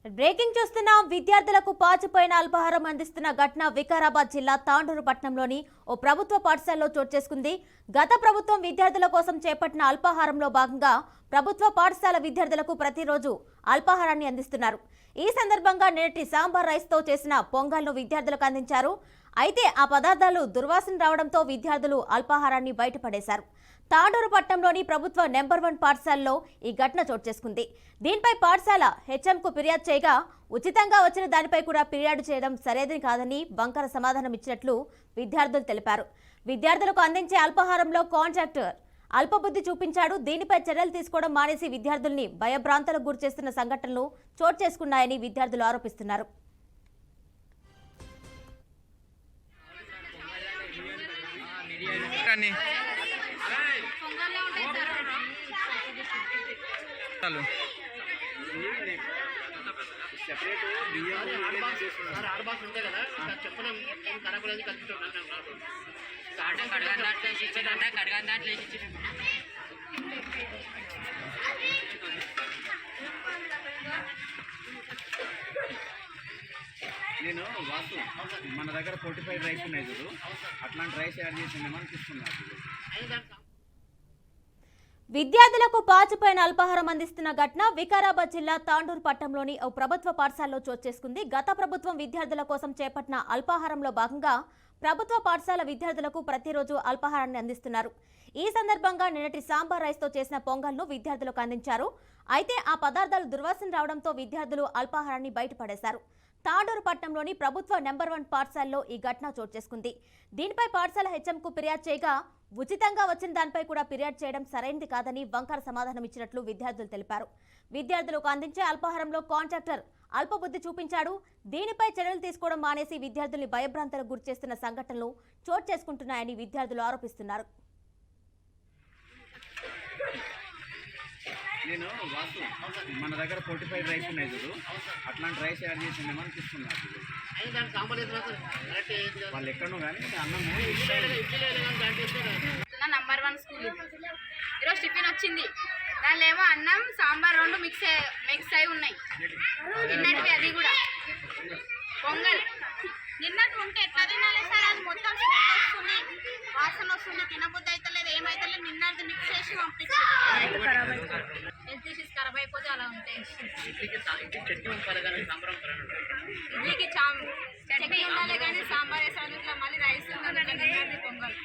Breaking చూస్తున్నాం. విద్యార్థులకు పాచిపోయిన అల్పాహారం అందిస్తున్న ఘటన వికారాబాద్ జిల్లా తాండూరు పట్టణంలోని ఓ ప్రభుత్వ పాఠశాలలో చోటు చేసుకుంది. గత ప్రభుత్వం విద్యార్థుల కోసం చేపట్టిన అల్పాహారంలో భాగంగా ప్రభుత్వ పాఠశాల విద్యార్థులకు ప్రతిరోజు అల్పాహారాన్ని అందిస్తున్నారు. ఈ సందర్భంగా నేటి సాంబార్ రైస్ తో చేసిన పొంగల్ను విద్యార్థులకు అందించారు. అయితే ఆ పదార్థాలు దుర్వాసన రావడంతో విద్యార్థులు అల్పాహారాన్ని బయటపడేశారు. తాండూరు పట్టణంలోని ప్రభుత్వ నెంబర్ 1 పాఠశాలలో ఈ ఘటన చోటు చేసుకుంది. దీనిపై పాఠశాల హెచ్ఎంకు ఫిర్యాదు చేయగా ఉచితంగా వచ్చిన దానిపై కూడా ఫిర్యాదు చేయడం సరైనది కాదని వంకర సమాధానం ఇచ్చినట్లు విద్యార్థులు తెలిపారు. విద్యార్థులకు అందించే అల్పాహారంలో కాంట్రాక్టర్ అల్పబుద్ధి చూపించాడు. దీనిపై చర్యలు తీసుకోవడం మానేసి విద్యార్థుల్ని భయభ్రాంతులకు గురిచేస్తున్న సంఘటనలు చోటు చేసుకున్నాయని విద్యార్థులు ఆరోపిస్తున్నారు. నేను వాసు మన దగ్గర 45 రైస్ ఉన్నాయి చూడు, అట్లాంటి రైస్ యాడ్ చేసిందేమని తీసుకున్నాను. విద్యార్థులకు పాచిపోయిన అల్పాహారం అందిస్తున్న ఘటన వికారాబాద్ జిల్లా తాండూరు పట్టణంలోని ఓ ప్రభుత్వ పాఠశాలలో చోటు చేసుకుంది. గత ప్రభుత్వం విద్యార్థుల కోసం చేపట్టిన అల్పాహారంలో భాగంగా ప్రభుత్వ పాఠశాల విద్యార్థులకు ప్రతిరోజు అల్పాహారాన్ని అందిస్తున్నారు. ఈ సందర్భంగా నిన్నటి సాంబార్ రైస్ తో చేసిన పొంగల్ను విద్యార్థులకు అందించారు. అయితే ఆ పదార్థాలు దుర్వాసన రావడంతో విద్యార్థులు అల్పాహారాన్ని బయటపడేశారు. తాండూరు పట్టణంలోని ప్రభుత్వ నెంబర్ 1 పాఠశాలలో ఈ ఘటన చోటు చేసుకుంది. దీనిపై పాఠశాల హెచ్ఎంకు ఫిర్యాదు చేయగా ఉచితంగా వచ్చిన దానిపై కూడా ఫిర్యాదు చేయడం సరైనది కాదని వంకర సమాధానం ఇచ్చినట్లు విద్యార్థులు తెలిపారు. విద్యార్థులకు అందించే అల్పాహారంలో కాంట్రాక్టర్ అల్పబుద్ధి చూపించాడు. దీనిపై చర్యలు తీసుకోవడం మానేసి విద్యార్థుల్ని భయభ్రాంతులకు గురిచేస్తున్న సంఘటనలు చోటు చేసుకుంటున్నాయని విద్యార్థులు ఆరోపిస్తున్నారు. నేను వాసు మన దగ్గర 45 రైస్ ఉన్నాయి చూడు, అట్లాంటి రైస్ యాడ్ చేసిందేమని తీసుకున్నాను. వాళ్ళు ఎక్కడో కానీ అన్నము నంబర్ 1 స్కూల్ ఈరోజు టిఫిన్ వచ్చింది. దానిలో ఏమో అన్నం సాంబార్ 2 మిక్స్ అయి ఉన్నాయి. నిన్నటివి అది కూడా పొంగల్ నిన్నటి ఉంటే ఎట్లా తినాలి సార్? అది మొత్తం స్మెల్ వస్తుంది, వాసన వస్తుంది, తినబుద్ధి అయితే లేదు, ఏమైతే లేదు. నిన్నటి మిక్స్ చేసి పంపించారు. హెల్త్ ఇష్యూస్ ఖరాబ్ అయిపోతే అలా ఉంటాయి. ఇడ్లీకి చట్నీ ఉండాలి కానీ సాంబార్ వేసాను, ఇట్లా మళ్ళీ రైస్ పొంగల్.